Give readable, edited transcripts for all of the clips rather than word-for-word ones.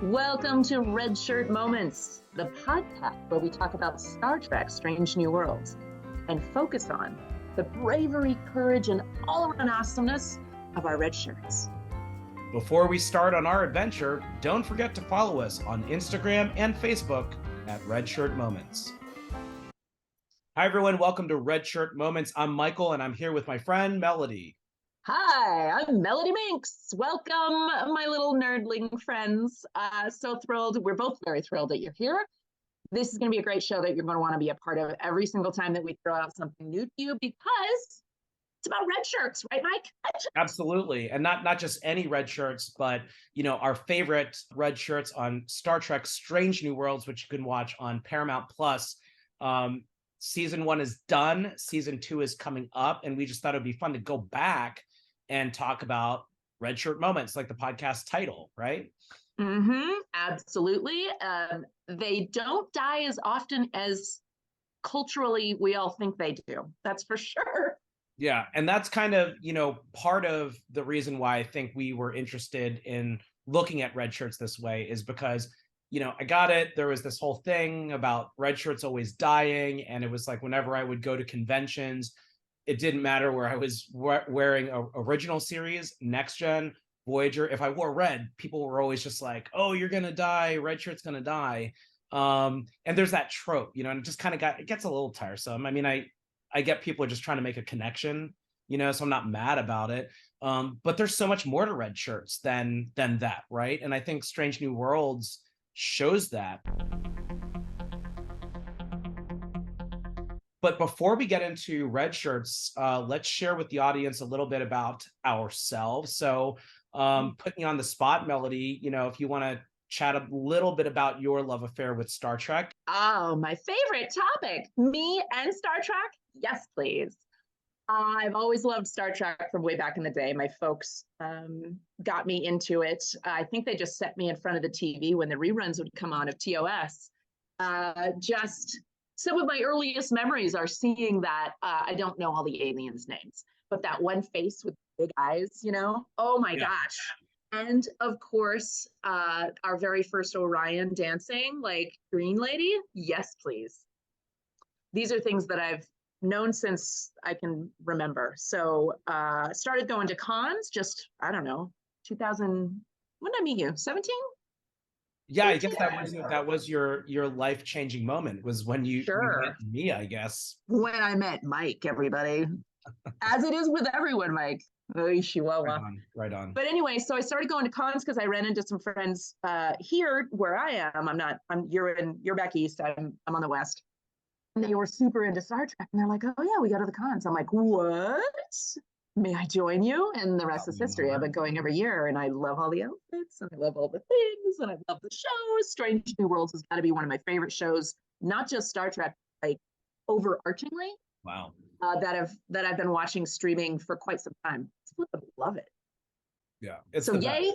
Welcome to Redshirt Moments, the podcast where we talk about Star Trek Strange New Worlds and focus on the bravery, courage, and all-around awesomeness of our Redshirts. Before we start on our adventure, don't forget to follow us on Instagram and Facebook at Redshirt Moments. Hi, everyone. Welcome to Redshirt Moments. I'm Michael, and I'm here with my friend, Melody. Hi, I'm Melody Minx. Welcome, my little nerdling friends. So thrilled. We're both very thrilled that you're here. This is going to be a great show that you're going to want to be a part of every single time that we throw out something new to you because it's about red shirts, right, Mike? Absolutely. And not just any red shirts, but, our favorite red shirts on Star Trek Strange New Worlds, which you can watch on Paramount Plus. Season 1 is done. Season 2 is coming up. And we just thought it'd be fun to go back and talk about Redshirt Moments, like the podcast title, right? Absolutely. They don't die as often as culturally we all think they do. That's for sure. Yeah. And that's kind of, part of the reason why I think we were interested in looking at red shirts this way is because, I got it. There was this whole thing about red shirts always dying. And it was like, whenever I would go to conventions, it didn't matter where I was wearing a original series, Next Gen, Voyager. If I wore red, people were always just like, oh, you're going to die. Red shirt's going to die. And there's that trope, and it just kind of it gets a little tiresome. I mean, I get people are just trying to make a connection, so I'm not mad about it. But there's so much more to red shirts than that, right? And I think Strange New Worlds shows that. But before we get into red shirts, let's share with the audience a little bit about ourselves. So putting you on the spot, Melody, if you want to chat a little bit about your love affair with Star Trek. Oh, my favorite topic, me and Star Trek? Yes, please. I've always loved Star Trek from way back in the day. My folks got me into it. I think they just set me in front of the TV when the reruns would come on of TOS. Just some of my earliest memories are seeing that. I don't know all the aliens' names, but that one face with big eyes, oh my gosh. And of course, our very first Orion dancing, like Green Lady. Yes, please. These are things that I've known since I can remember. So started going to cons just, I don't know, 2000, when did I meet you? 17? Yeah, I guess that was your life-changing moment, was when you met me, I guess. When I met Mike, everybody. As it is with everyone, Mike. Oh, Chihuahua. Right on. But anyway, so I started going to cons because I ran into some friends here where I am. You're back east. I'm on the west. And they were super into Star Trek. And they're like, oh yeah, we go to the cons. I'm like, what? May I join you? And the rest is history. I've been going every year and I love all the outfits and I love all the things and I love the shows. Strange New Worlds has got to be one of my favorite shows, not just Star Trek, like overarchingly. Wow. That I've been watching streaming for quite some time. I love it. Yeah. So yay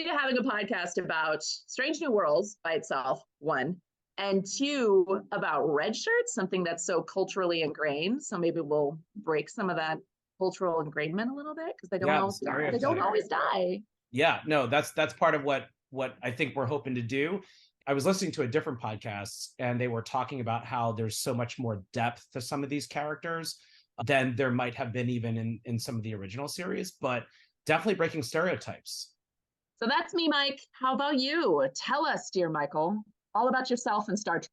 to having a podcast about Strange New Worlds by itself, one. And two, about red shirts, something that's so culturally ingrained. So maybe we'll break some of that cultural ingrainment a little bit because they don't always die. Yeah, no, that's part of what I think we're hoping to do. I was listening to a different podcast and they were talking about how there's so much more depth to some of these characters than there might have been even in some of the original series, but definitely breaking stereotypes. So that's me, Mike. How about you? Tell us, dear Michael, all about yourself and Star Trek.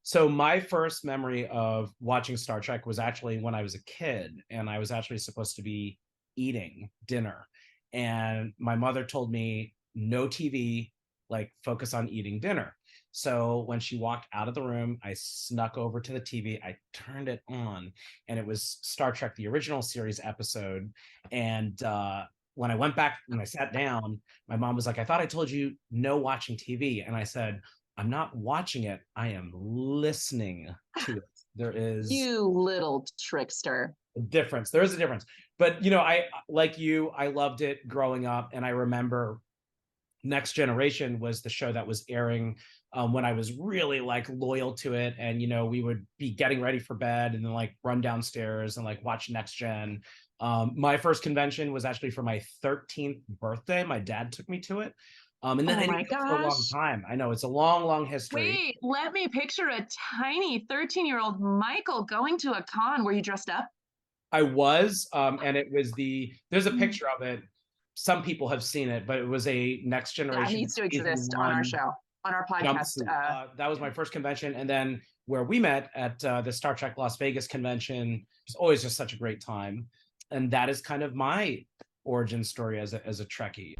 So my first memory of watching Star Trek was actually when I was a kid, and I was actually supposed to be eating dinner. And my mother told me, no TV, like focus on eating dinner. So when she walked out of the room, I snuck over to the TV, I turned it on, and it was Star Trek, the original series episode. And when I went back and I sat down, my mom was like, I thought I told you no watching TV. And I said, I'm not watching it. I am listening to it. There is you little trickster. A difference. There is a difference. But, I, like you, I loved it growing up. And I remember Next Generation was the show that was airing when I was really like loyal to it. And, we would be getting ready for bed and then like run downstairs and like watch Next Gen. My first convention was actually for my 13th birthday. My dad took me to it. And then Oh they my didn't go for a long gosh. time. I know it's a long, long history. Wait, let me picture a tiny 13-year-old Michael going to a con. Were you dressed up? I was, and it was there's a Mm. picture of it. Some people have seen it, but it was a Next That Generation needs to season exist on our one show, on our podcast. jumpsuit. That was my first convention. And then where we met at the Star Trek Las Vegas convention, was always just such a great time. And that is kind of my origin story as a Trekkie.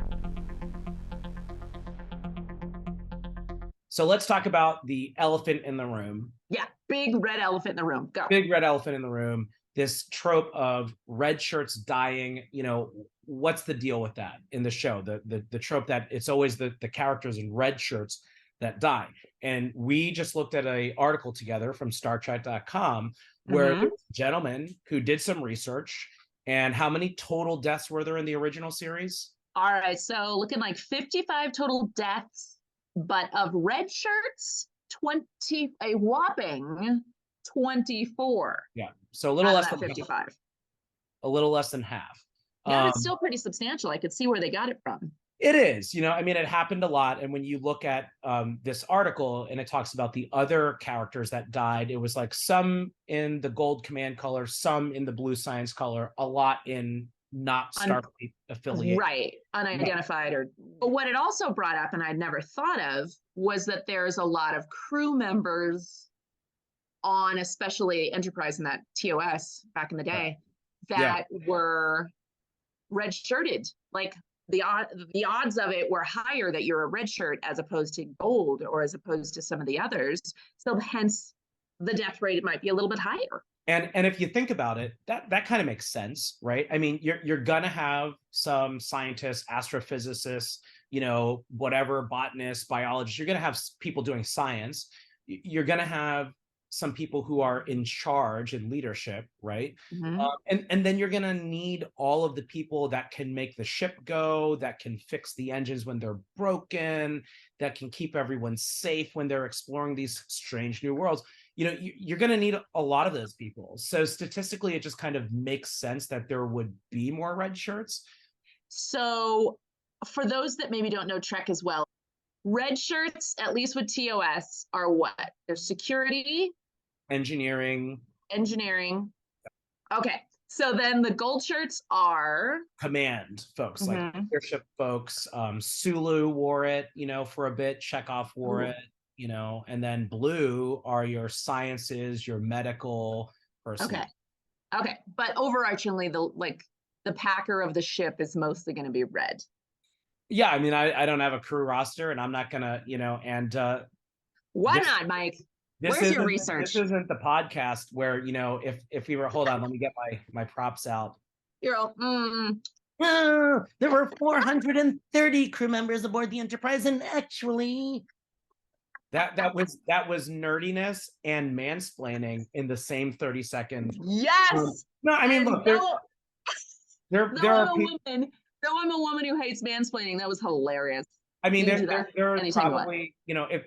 So let's talk about the elephant in the room. Yeah, big red elephant in the room. Go. Big red elephant in the room. This trope of red shirts dying. What's the deal with that in the show? The trope that it's always the characters in red shirts that die. And we just looked at an article together from StarTrek.com where there was a gentleman who did some research. And how many total deaths were there in the original series? All right, so looking like 55 total deaths, but of red shirts, a whopping 24. Yeah, so a little less than 55. A little less than half. Yeah, it's still pretty substantial. I could see where they got it from. It is, I mean, it happened a lot. And when you look at this article and it talks about the other characters that died, it was like some in the gold command color, some in the blue science color, a lot in not Starfleet affiliated. Right, unidentified. But what it also brought up, and I'd never thought of, was that there's a lot of crew members on, especially Enterprise and that TOS back in the day, that were red-shirted. Like the odds of it were higher that you're a red shirt as opposed to gold or as opposed to some of the others. So hence the death rate might be a little bit higher. And if you think about it, that kind of makes sense, right? I mean, you're gonna have some scientists, astrophysicists, whatever, botanists, biologists. You're gonna have people doing science. You're gonna have some people who are in charge and leadership, right? And then you're gonna need all of the people that can make the ship go, that can fix the engines when they're broken, that can keep everyone safe when they're exploring these strange new worlds. You're going to need a lot of those people. So statistically, it just kind of makes sense that there would be more red shirts. So for those that maybe don't know Trek as well, red shirts, at least with TOS, are what? They're security, engineering. Okay. So then the gold shirts are command folks, like leadership folks. Sulu wore it, for a bit. Chekhov wore it. And then blue are your sciences, your medical person. Okay. But overarchingly, the packer of the ship is mostly going to be red. Yeah. I mean, I don't have a crew roster and I'm not gonna, and why not, Mike? Where's your research? This isn't the podcast where, if we were, hold on, let me get my props out. You're all, there were 430 crew members aboard the Enterprise, and actually that was nerdiness and mansplaining in the same 30 seconds. Yes. No, I mean, look, there are people. Though I'm a woman who hates mansplaining, that was hilarious. I mean, there are probably, if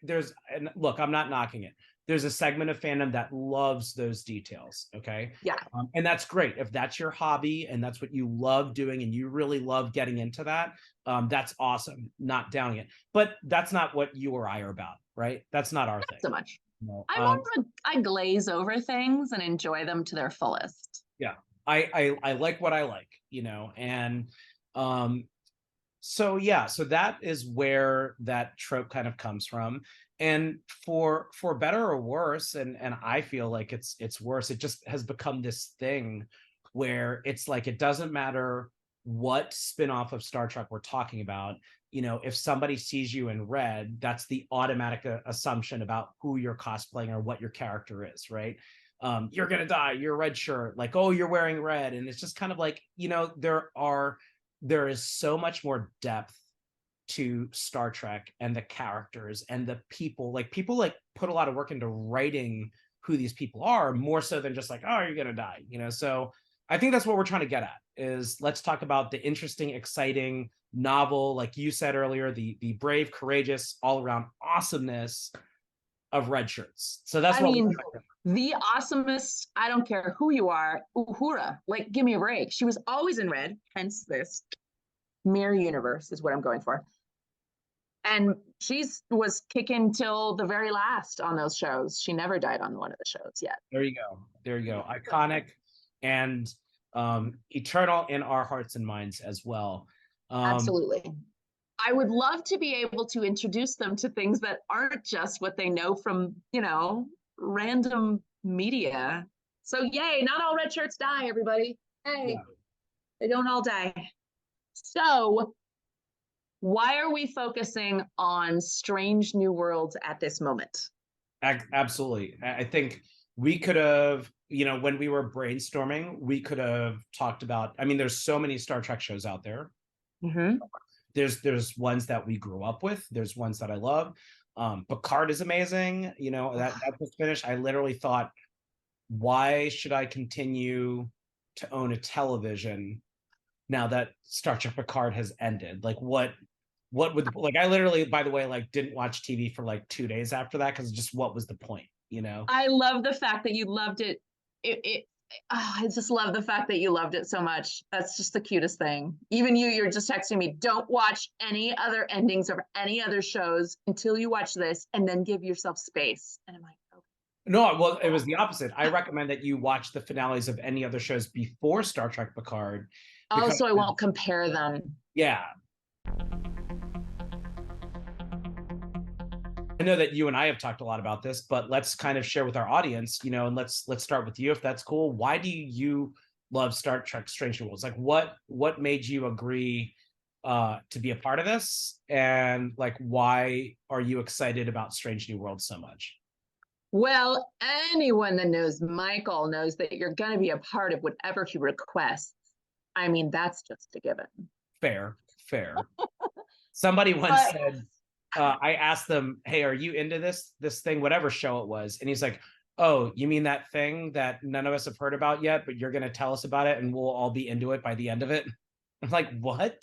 there's, and look, I'm not knocking it. There's a segment of fandom that loves those details. Okay. Yeah. And that's great. If that's your hobby and that's what you love doing and you really love getting into that, that's awesome. Not downing it, but that's not what you or I are about, right? That's not our thing. So much. I glaze over things and enjoy them to their fullest. Yeah. I like what I like, and, so that is where that trope kind of comes from. And for better or worse, and I feel like it's worse, it just has become this thing where it's like it doesn't matter what spin-off of Star Trek we're talking about. If somebody sees you in red, that's the automatic assumption about who you're cosplaying or what your character is, right? You're gonna die, you're a red shirt, like, oh, you're wearing red. And it's just kind of like, there is so much more depth to Star Trek and the characters and the people. Like, people put a lot of work into writing who these people are, more so than just like, oh, you're gonna die, so I think that's what we're trying to get at, is let's talk about the interesting, exciting, novel, like you said earlier, the brave, courageous, all around awesomeness of red shirts. So that's the awesomeness. I don't care who you are. Uhura, like, give me a break. She was always in red, hence this mirror universe is what I'm going for. And was kicking till the very last on those shows. She never died on one of the shows yet. There you go. There you go. Iconic and eternal in our hearts and minds as well. Absolutely. I would love to be able to introduce them to things that aren't just what they know from, random media. So yay, not all red shirts die, everybody. Hey, yeah. They don't all die. So why are we focusing on Strange New Worlds at this moment? Absolutely. I think we could have, when we were brainstorming, we could have talked about, there's so many Star Trek shows out there. Mm-hmm. There's ones that we grew up with. There's ones that I love. Picard is amazing. That was finished. I literally thought, why should I continue to own a television now that Star Trek Picard has ended? Like what would, like, I literally, by the way, like didn't watch TV for like 2 days after that, because just what was the point, I love the fact that you loved it. I just love the fact that you loved it so much. That's just the cutest thing. Even you're just texting me, don't watch any other endings of any other shows until you watch this, and then give yourself space. And I'm like, okay. No, well, it was the opposite. I recommend that you watch the finales of any other shows before Star Trek Picard. Oh, so I won't compare them. Yeah. I know that you and I have talked a lot about this, but let's kind of share with our audience, and let's start with you, if that's cool. Why do you love Star Trek Strange New Worlds? Like what made you agree to be a part of this? And like, why are you excited about Strange New Worlds so much? Well, anyone that knows Michael knows that you're going to be a part of whatever he requests. That's just a given. Fair. Somebody once said, I asked them, hey, are you into this thing, whatever show it was? And he's like, oh, you mean that thing that none of us have heard about yet, but you're going to tell us about it and we'll all be into it by the end of it? I'm like, what?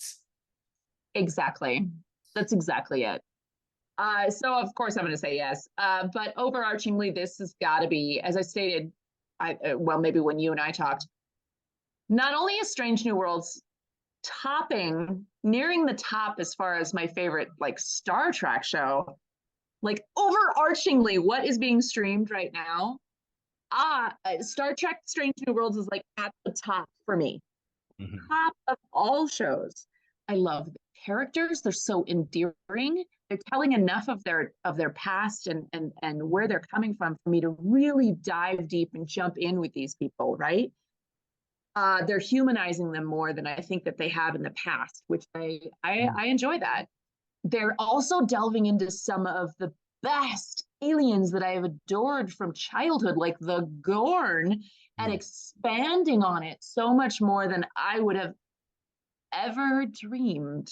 Exactly. That's exactly it. So of course I'm going to say yes. But overarchingly, this has got to be, as I stated, maybe when you and I talked, not only is Strange New Worlds nearing the top as far as my favorite like Star Trek show, like overarchingly what is being streamed right now, Star Trek Strange New Worlds is like at the top for me. Mm-hmm. Top of all shows. I love the characters. They're so endearing. They're telling enough of their past and where they're coming from for me to really dive deep and jump in with these people, right? They're humanizing them more than I think that they have in the past, which I enjoy that. They're also delving into some of the best aliens that I have adored from childhood, like the Gorn, and expanding on it so much more than I would have ever dreamed.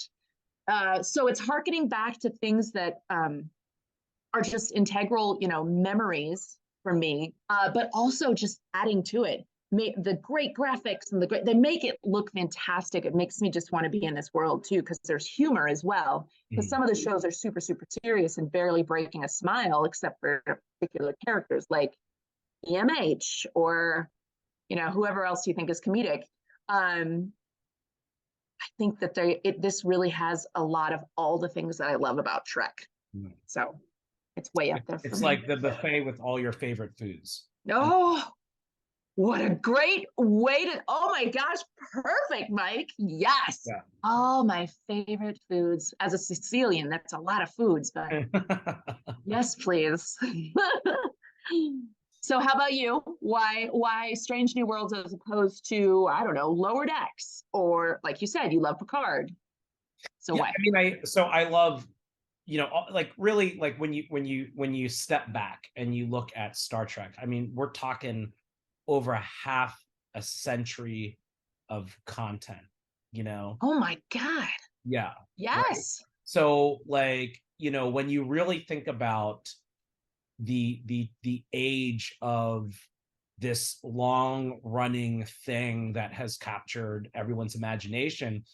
So it's harkening back to things that are just integral, memories for me, but also just adding to it. The great graphics and they make it look fantastic. It makes me just want to be in this world too, because there's humor as well. Because some of the shows are super, super serious and barely breaking a smile, except for particular characters like EMH or, whoever else you think is comedic. I think that this really has a lot of all the things that I love about Trek. So it's way up there for me. It's like the buffet with all your favorite foods. Oh, what a great way to, oh my gosh, perfect, Mike. Yes. Yeah. All my favorite foods. As a Sicilian, that's a lot of foods, but yes, please. So how about you? Why Strange New Worlds as opposed to, I don't know, Lower Decks? Or like you said, you love Picard. So why? I love, like really, like when you step back and you look at Star Trek, we're talking over half a century of content, Oh my God. Yeah. Yes. Right? So like, when you really think about the age of this long running thing that has captured everyone's imagination,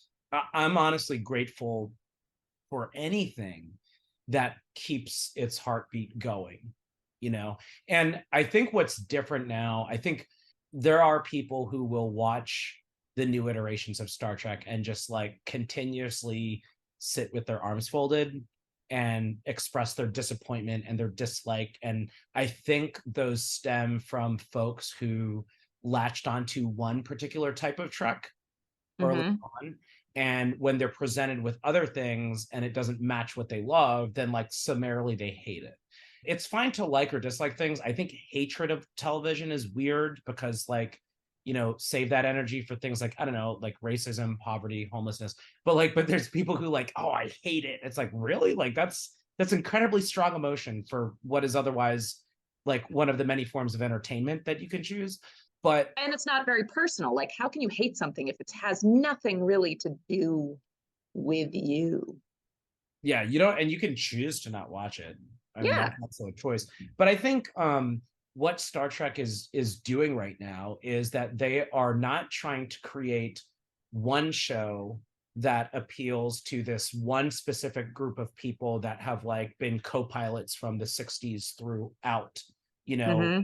I'm honestly grateful for anything that keeps its heartbeat going, and I think what's different now, I think there are people who will watch the new iterations of Star Trek and just like continuously sit with their arms folded and express their disappointment and their dislike. And I think those stem from folks who latched onto one particular type of Trek early Mm-hmm. on. And when they're presented with other things and it doesn't match what they love, then like summarily they hate it. It's fine to like or dislike things. I think hatred of television is weird because like, save that energy for things like, I don't know, like racism, poverty, homelessness. But there's people who like, oh, I hate it. It's like, really? Like that's incredibly strong emotion for what is otherwise like one of the many forms of entertainment that you can choose. But And it's not very personal. Like, how can you hate something if it has nothing really to do with you? yeah, you don't, and you can choose to not watch it. I mean, Yeah. that's a choice. But I think what Star Trek is doing right now is that they are not trying to create one show that appeals to this one specific group of people that have like been co-pilots from the 60s throughout. You know, Mm-hmm.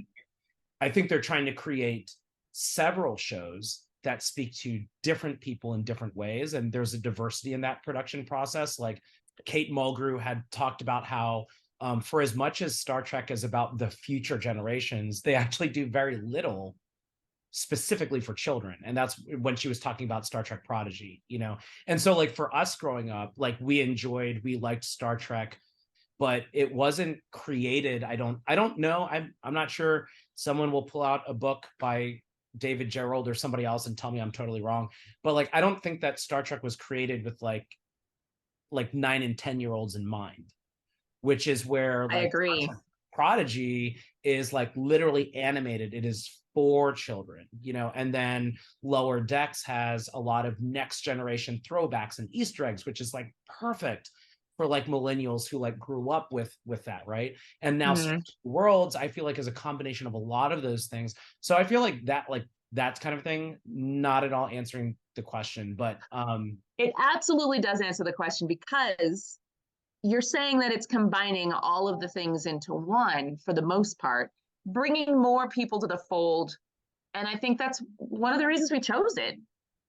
I think they're trying to create several shows that speak to different people in different ways, and there's a diversity in that production process. Like Kate Mulgrew had talked about how for as much as Star Trek is about the future generations, they actually do very little specifically for children. And that's when she was talking about Star Trek Prodigy, And so like for us growing up, like we liked Star Trek, but it wasn't created. I don't know. I'm not sure. Someone will pull out a book by David Gerrold or somebody else and tell me I'm totally wrong. But like I don't think that Star Trek was created with like 9 and 10-year-olds in mind, which is where I like agree. Prodigy is like literally animated. It is for children, and then Lower Decks has a lot of next generation throwbacks and Easter eggs, which is like perfect for like millennials who like grew up with that, right? And now Mm-hmm. Worlds, I feel like is a combination of a lot of those things. So I feel like that's kind of thing, not at all answering the question, but It absolutely does answer the question because you're saying that it's combining all of the things into one for the most part, bringing more people to the fold. And I think that's one of the reasons we chose it.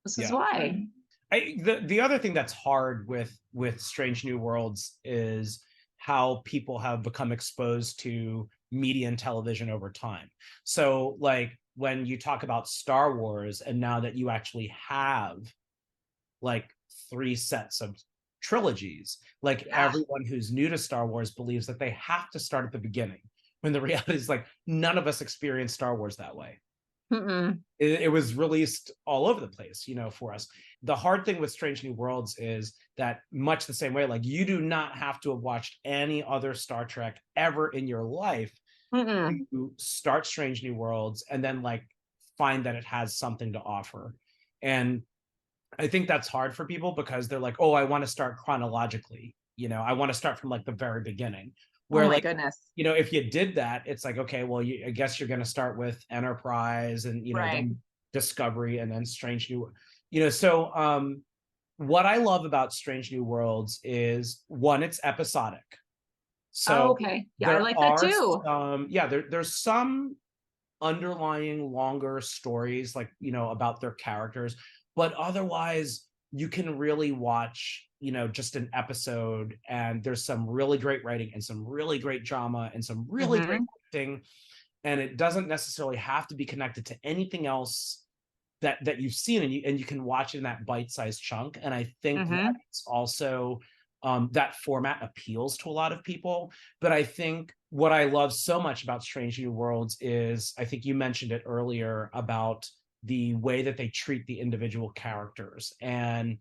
This is yeah. why. The other thing that's hard with Strange New Worlds is how people have become exposed to media and television over time. So like when you talk about Star Wars, and now that you actually have like 3 sets of trilogies, like Yeah. everyone who's new to Star Wars believes that they have to start at the beginning, when the reality is like none of us experience Star Wars that way. Mm-mm. It was released all over the place, for us. The hard thing with Strange New Worlds is that much the same way, like you do not have to have watched any other Star Trek ever in your life Mm-mm. to start Strange New Worlds and then like find that it has something to offer. And I think that's hard for people because they're like, oh, I want to start chronologically. I want to start from like the very beginning. Oh Where my like, goodness. if you did that, it's like, okay, well, I guess you're going to start with Enterprise and, Right. then Discovery and then Strange New, so what I love about Strange New Worlds is one, it's episodic. Oh, So okay. Yeah, I there like that are too. there's some underlying longer stories like about their characters, but otherwise you can really watch just an episode and there's some really great writing and some really great drama and some really great Mm-hmm. acting, and it doesn't necessarily have to be connected to anything else that you've seen, and you can watch it in that bite-sized chunk. And I think that Mm-hmm. it's also that format appeals to a lot of people. But I think what I love so much about Strange New Worlds is, I think you mentioned it earlier, about the way that they treat the individual characters, and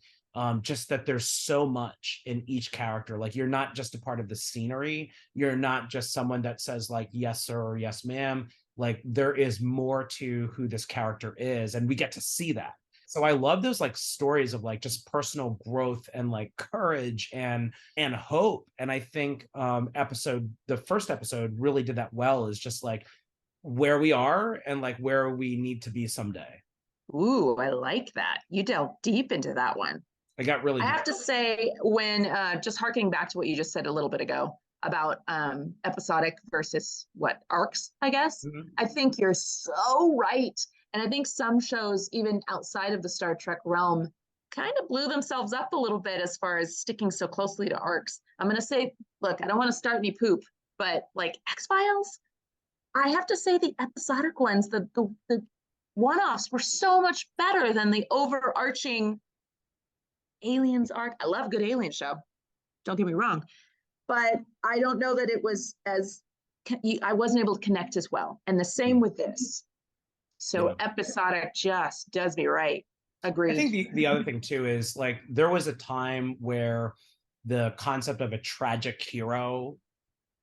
just that there's so much in each character. Like you're not just a part of the scenery, you're not just someone that says like yes sir or yes ma'am. Like there is more to who this character is, and we get to see that. So I love those like stories of like just personal growth and like courage and hope. And I think the first episode really did that well, is just like where we are and like where we need to be someday. Ooh, I like that. You delved deep into that one. I got really I deep. have to say, when just harkening back to what you just said a little bit ago about episodic versus what arcs, I guess, Mhm. I think you're so right. And I think some shows, even outside of the Star Trek realm, kind of blew themselves up a little bit as far as sticking so closely to arcs. I'm going to say, look, I don't want to start any poop, but like X-Files, I have to say the episodic ones, the one-offs were so much better than the overarching aliens arc. I love a good alien show. Don't get me wrong, but I don't know that it was as I wasn't able to connect as well. And the same with this. So episodic just does me right. Agreed. I think the other thing too is like there was a time where the concept of a tragic hero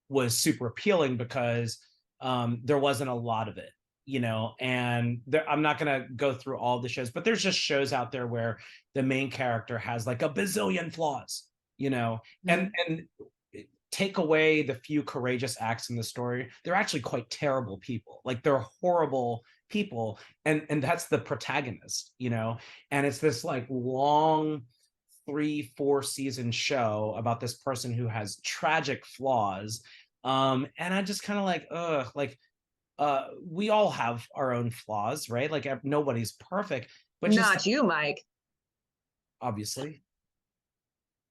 was super appealing because there wasn't a lot of it, you know, and I'm not going to go through all the shows, but there's just shows out there where the main character has like a bazillion flaws, you know, and take away the few courageous acts in the story, they're actually quite terrible people. Like they're horrible people, and that's the protagonist, you know, and it's this like long 3-4 season show about this person who has tragic flaws, and I just kind of like we all have our own flaws, right? Like nobody's perfect, but not just, you, Mike. Obviously,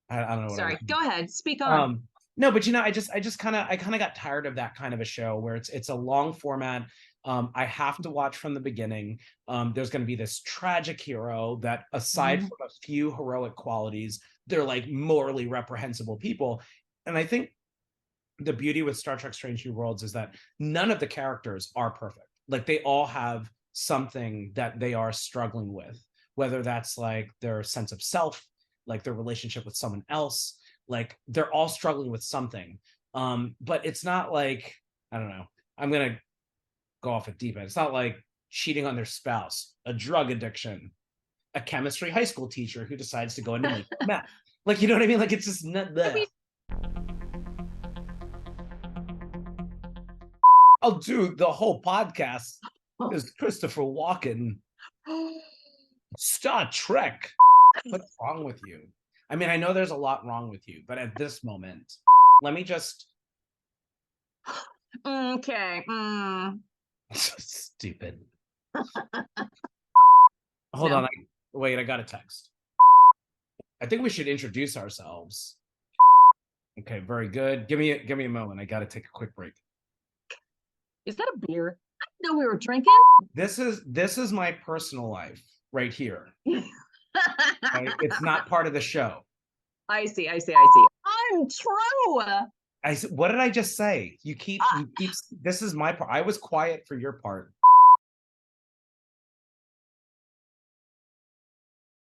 I don't know. Sorry, go ahead, speak on. No, but you know, I kind of got tired of that kind of a show where it's a long format. I have to watch from the beginning. There's going to be this tragic hero that, aside from a few heroic qualities, they're like morally reprehensible people. And I think the beauty with Star Trek Strange New Worlds is that none of the characters are perfect. Like they all have something that they are struggling with, whether that's like their sense of self, like their relationship with someone else, like they're all struggling with something. But it's not like, I don't know, I'm going to go off a deep end. It's not like cheating on their spouse, a drug addiction, a chemistry high school teacher who decides to go into meth. Like, you know what I mean? Like, it's just not that. I'll do the whole podcast is Christopher Walken. Star Trek. What's wrong with you? I mean, I know there's a lot wrong with you, but at this moment, let me just. Okay. Stupid. Hold on. Wait, I got a text. I think we should introduce ourselves. Okay, very good. Give me a moment. I got to take a quick break. Is that a beer? I didn't know we were drinking. This is my personal life right here. Right? It's not part of the show. I see. I'm true. What did I just say? You keep this is my part. I was quiet for your part.